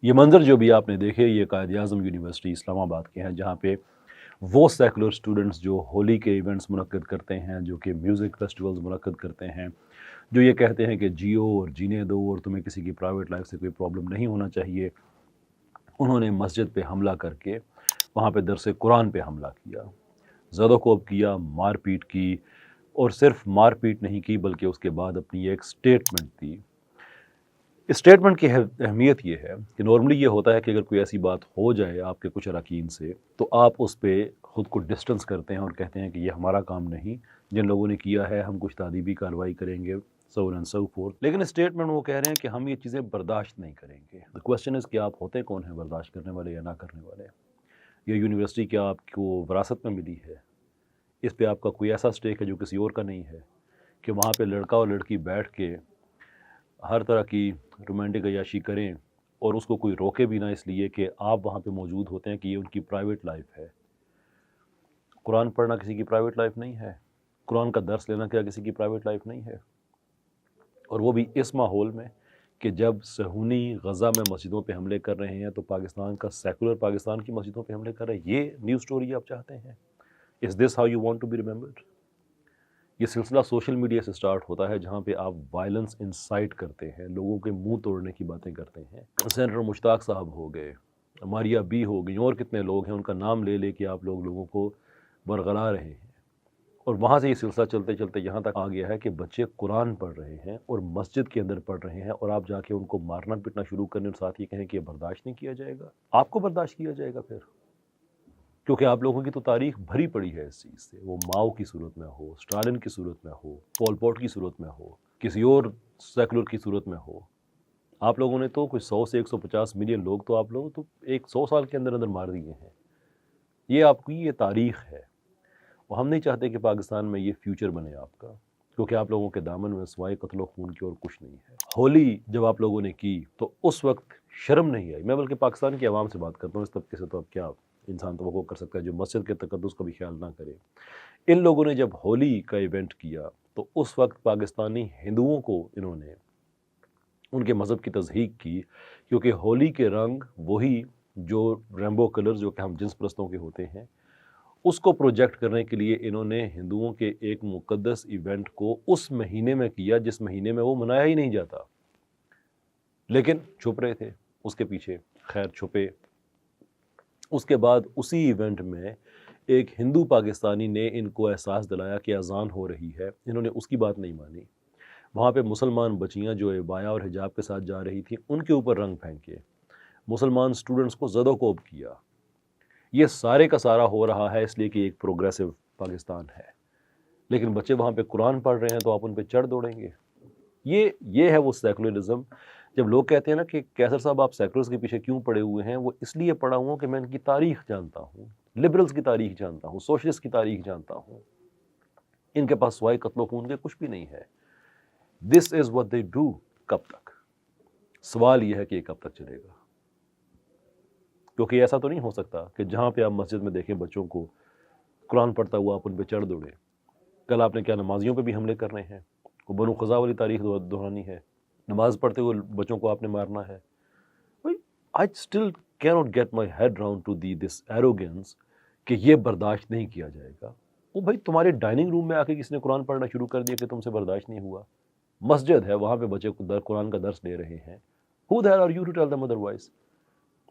یہ منظر جو بھی آپ نے دیکھے یہ قائد اعظم یونیورسٹی اسلام آباد کے ہیں، جہاں پہ وہ سیکولر اسٹوڈنٹس جو ہولی کے ایونٹس منعقد کرتے ہیں، جو کہ میوزک فیسٹیولز منعقد کرتے ہیں، جو یہ کہتے ہیں کہ جیو اور جینے دو اور تمہیں کسی کی پرائیویٹ لائف سے کوئی پرابلم نہیں ہونا چاہیے، انہوں نے مسجد پہ حملہ کر کے وہاں پہ درس قرآن پہ حملہ کیا، زد و کوب کیا، مار پیٹ کی، اور صرف مار پیٹ نہیں کی بلکہ اس کے بعد اپنی ایک سٹیٹمنٹ دی۔ اسٹیٹمنٹ کی اہمیت یہ ہے کہ نارملی یہ ہوتا ہے کہ اگر کوئی ایسی بات ہو جائے آپ کے کچھ اراکین سے تو آپ اس پہ خود کو ڈسٹنس کرتے ہیں اور کہتے ہیں کہ یہ ہمارا کام نہیں، جن لوگوں نے کیا ہے ہم کچھ تعدیبی کارروائی کریں گے، so on and so forth۔ لیکن اسٹیٹمنٹ وہ کہہ رہے ہیں کہ ہم یہ چیزیں برداشت نہیں کریں گے۔ the question is کہ آپ ہوتے کون ہیں، برداشت کرنے والے یا نہ کرنے والے؟ یہ یونیورسٹی کیا آپ کو وراثت میں ملی ہے؟ اس پہ آپ کا کوئی ایسا اسٹیک ہے جو کسی اور کا نہیں ہے کہ وہاں پہ لڑکا اور لڑکی بیٹھ کے ہر طرح کی رومانٹک عیاشی کریں اور اس کو کوئی روکے بھی نہ، اس لیے کہ آپ وہاں پہ موجود ہوتے ہیں کہ یہ ان کی پرائیویٹ لائف ہے؟ قرآن پڑھنا کسی کی پرائیویٹ لائف نہیں ہے، قرآن کا درس لینا کیا کسی کی پرائیویٹ لائف نہیں ہے؟ اور وہ بھی اس ماحول میں کہ جب صہیونی غزہ میں مسجدوں پہ حملے کر رہے ہیں تو پاکستان کا سیکولر پاکستان کی مسجدوں پہ حملے کر رہے ہیں۔ یہ نیوز سٹوری آپ چاہتے ہیں؟ Is this how you want to be remembered؟ یہ سلسلہ سوشل میڈیا سے سٹارٹ ہوتا ہے جہاں پہ آپ وائلنس انسائٹ کرتے ہیں، لوگوں کے منہ توڑنے کی باتیں کرتے ہیں۔ سینیٹر مشتاق صاحب ہو گئے، ماریا بی ہو گئی، اور کتنے لوگ ہیں، ان کا نام لے لے کے آپ لوگوں کو برگلا رہے ہیں، اور وہاں سے یہ سلسلہ چلتے چلتے یہاں تک آ گیا ہے کہ بچے قرآن پڑھ رہے ہیں اور مسجد کے اندر پڑھ رہے ہیں، اور آپ جا کے ان کو مارنا پیٹنا شروع کرنے اور ساتھ یہ کہیں کہ یہ برداشت نہیں کیا جائے گا۔ آپ کو برداشت کیا جائے گا پھر؟ کیونکہ آپ لوگوں کی تو تاریخ بھری پڑی ہے اس چیز سے، وہ ماؤ کی صورت میں ہو، اسٹالن کی صورت میں ہو، پول پوٹ کی صورت میں ہو، کسی اور سیکولر کی صورت میں ہو۔ آپ لوگوں نے تو کوئی 100 سے 150 ملین لوگ تو آپ لوگ تو 100 سال کے اندر اندر مار دیے ہیں۔ یہ آپ کی یہ تاریخ ہے، اور ہم نہیں چاہتے کہ پاکستان میں یہ فیوچر بنے آپ کا، کیونکہ آپ لوگوں کے دامن میں سوائے قتل و خون کی اور کچھ نہیں ہے۔ ہولی جب آپ لوگوں نے کی تو اس وقت شرم نہیں آئی؟ میں بلکہ پاکستان کی عوام سے بات کرتا ہوں، اس طبقے سے تو اب کیا انسان توقع کر سکتا ہے جو مسجد کے تقدس کا بھی خیال نہ کرے۔ ان لوگوں نے جب ہولی کا ایونٹ کیا تو اس وقت پاکستانی ہندوؤں کو انہوں نے ان کے مذہب کی تضحیق کی، کیونکہ ہولی کے رنگ وہی جو ریمبو کلرز جو کہ ہم جنس پرستوں کے ہوتے ہیں، اس کو پروجیکٹ کرنے کے لیے انہوں نے ہندوؤں کے ایک مقدس ایونٹ کو اس مہینے میں کیا جس مہینے میں وہ منایا ہی نہیں جاتا، لیکن چھپ رہے تھے اس کے پیچھے۔ خیر چھپے، اس کے بعد اسی ایونٹ میں ایک ہندو پاکستانی نے ان کو احساس دلایا کہ اذان ہو رہی ہے، انہوں نے اس کی بات نہیں مانی۔ وہاں پہ مسلمان بچیاں جو عبایا اور حجاب کے ساتھ جا رہی تھیں ان کے اوپر رنگ پھینکے، مسلمان سٹوڈنٹس کو زد و کوب کیا۔ یہ سارے کا سارا ہو رہا ہے اس لیے کہ ایک پروگریسو پاکستان ہے، لیکن بچے وہاں پہ قرآن پڑھ رہے ہیں تو آپ ان پہ چڑھ دوڑیں گے؟ یہ ہے وہ سیکولرزم۔ جب لوگ کہتے ہیں نا کہ کیسر صاحب آپ سیکولرز کے پیچھے کیوں پڑے ہوئے ہیں، وہ اس لیے پڑا ہوا ہوں کہ میں ان کی تاریخ جانتا ہوں، لبرلز کی تاریخ جانتا ہوں، سوشلسٹ کی تاریخ جانتا ہوں۔ ان کے پاس سوائے قتل و خون کے کچھ بھی نہیں ہے۔ دس از what they do۔ کب تک؟ سوال یہ ہے کہ یہ کب تک چلے گا؟ کیونکہ ایسا تو نہیں ہو سکتا کہ جہاں پہ آپ مسجد میں دیکھیں بچوں کو قرآن پڑھتا ہوا آپ ان پہ چڑھ دوڑیں۔ کل آپ نے کیا نمازیوں پہ بھی حملے کرنے ہیں؟ وہ بنو قزا والی تاریخ دہرانی ہے، نماز پڑھتے ہوئے بچوں کو آپ نے مارنا ہے۔ I still cannot get my head round to this arrogance کہ یہ برداشت نہیں کیا جائے گا۔ وہ بھائی تمہارے ڈائننگ روم میں آ کے کس نے قرآن پڑھنا شروع کر دیا کہ تم سے برداشت نہیں ہوا؟ مسجد ہے، وہاں پہ بچے کو قرآن کا درس دے رہے ہیں۔ Who the hell are you to tell them otherwise؟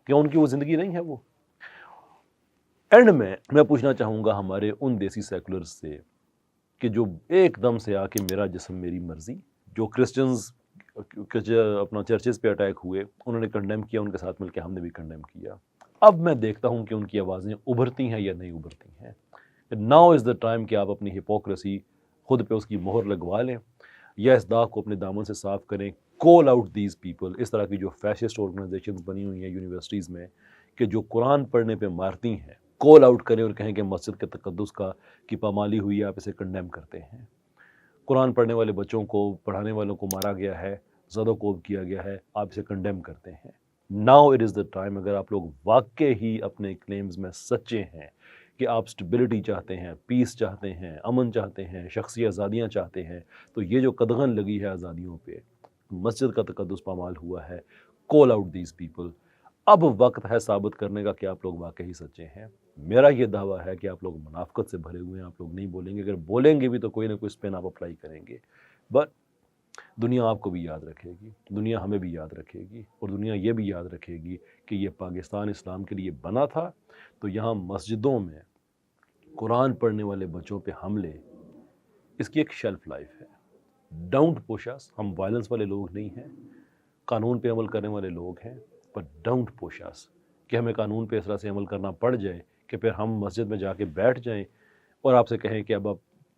کیا ان کی وہ زندگی نہیں ہے وہ؟ اینڈ میں پوچھنا چاہوں گا ہمارے ان دیسی سیکولرز سے کہ جو ایک دم سے آ کے میرا جسم میری مرضی، جو کرسچنز اپنا چرچز پہ اٹیک ہوئے انہوں نے کنڈیم کیا، ان کے ساتھ مل کے ہم نے بھی کنڈیم کیا۔ اب میں دیکھتا ہوں کہ ان کی آوازیں ابھرتی ہیں یا نہیں ابھرتی ہیں۔ ناؤ از دا ٹائم کہ آپ اپنی ہپوکریسی خود پہ اس کی مہر لگوا لیں یا اس داغ کو اپنے دامن سے صاف کریں۔ کال آؤٹ دیز پیپل، اس طرح کی جو فیشسٹ آرگنائزیشنز بنی ہوئی ہیں یونیورسٹیز میں کہ جو قرآن پڑھنے پہ مارتی ہیں، کال آؤٹ کریں اور کہیں کہ مسجد کے تقدس کی پامالی ہوئی ہے، آپ اسے کنڈیم کرتے ہیں۔ قرآن پڑھنے والے بچوں کو، پڑھانے والوں کو مارا گیا ہے، زد و کوب کیا گیا ہے، آپ اسے کنڈیم کرتے ہیں۔ Now it is the time, اگر آپ لوگ واقع ہی اپنے کلیمز میں سچے ہیں کہ آپ سٹیبلٹی چاہتے ہیں، پیس چاہتے ہیں، امن چاہتے ہیں، شخصی آزادیاں چاہتے ہیں، تو یہ جو قدغن لگی ہے آزادیوں پہ، مسجد کا تقدس پامال ہوا ہے، کال آؤٹ دیز پیپل۔ اب وقت ہے ثابت کرنے کا کہ آپ لوگ واقعی سچے ہیں۔ میرا یہ دعویٰ ہے کہ آپ لوگ منافقت سے بھرے ہوئے ہیں، آپ لوگ نہیں بولیں گے، اگر بولیں گے بھی تو کوئی نہ کوئی اسپن آپ اپلائی کریں گے، بٹ دنیا آپ کو بھی یاد رکھے گی، دنیا ہمیں بھی یاد رکھے گی، اور دنیا یہ بھی یاد رکھے گی کہ یہ پاکستان اسلام کے لیے بنا تھا، تو یہاں مسجدوں میں قرآن پڑھنے والے بچوں پہ حملے، اس کی ایک شیلف لائف ہے۔ ڈونٹ پش اس، ہم وائلنس والے لوگ نہیں ہیں، قانون پہ عمل کرنے والے لوگ ہیں، بٹ ڈونٹ پش اس کہ ہمیں قانون پہ اس طرح سے عمل کرنا پڑ جائے کہ پھر ہم مسجد میں جا کے بیٹھ جائیں اور آپ سے کہیں کہ اب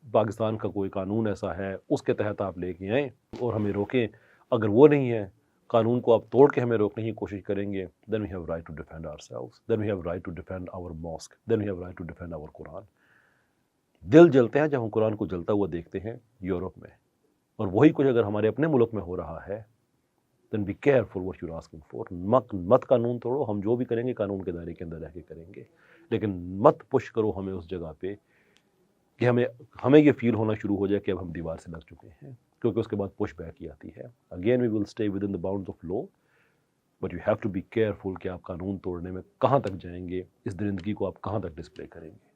پاکستان کا کوئی قانون ایسا ہے اس کے تحت آپ لے کے آئیں اور ہمیں روکیں۔ اگر وہ نہیں ہے، قانون کو آپ توڑ کے ہمیں روکنے کی کوشش کریں گے، then we have right to defend ourselves, then we have right to defend our mosque, then we have right to defend our قرآن۔ دل جلتے ہیں جب ہم قرآن کو جلتا ہوا دیکھتے ہیں یورپ میں، اور وہی کچھ اگر ہمارے اپنے ملک میں ہو رہا ہے then be careful what you're asking for۔ مت قانون توڑو، ہم جو بھی کریں گے قانون کے دائرے کے اندر رہ کے کریں گے، لیکن مت پش کرو ہمیں اس جگہ پہ کہ ہمیں یہ فیل ہونا شروع ہو جائے کہ اب ہم دیوار سے لگ چکے ہیں، کیونکہ اس کے بعد پش بیک ہی آتی ہے۔ Again we will stay with in the bounds of law, but you have to be careful کہ آپ قانون توڑنے میں کہاں تک جائیں گے، اس درندگی کو آپ کہاں تک ڈسپلے کریں گے۔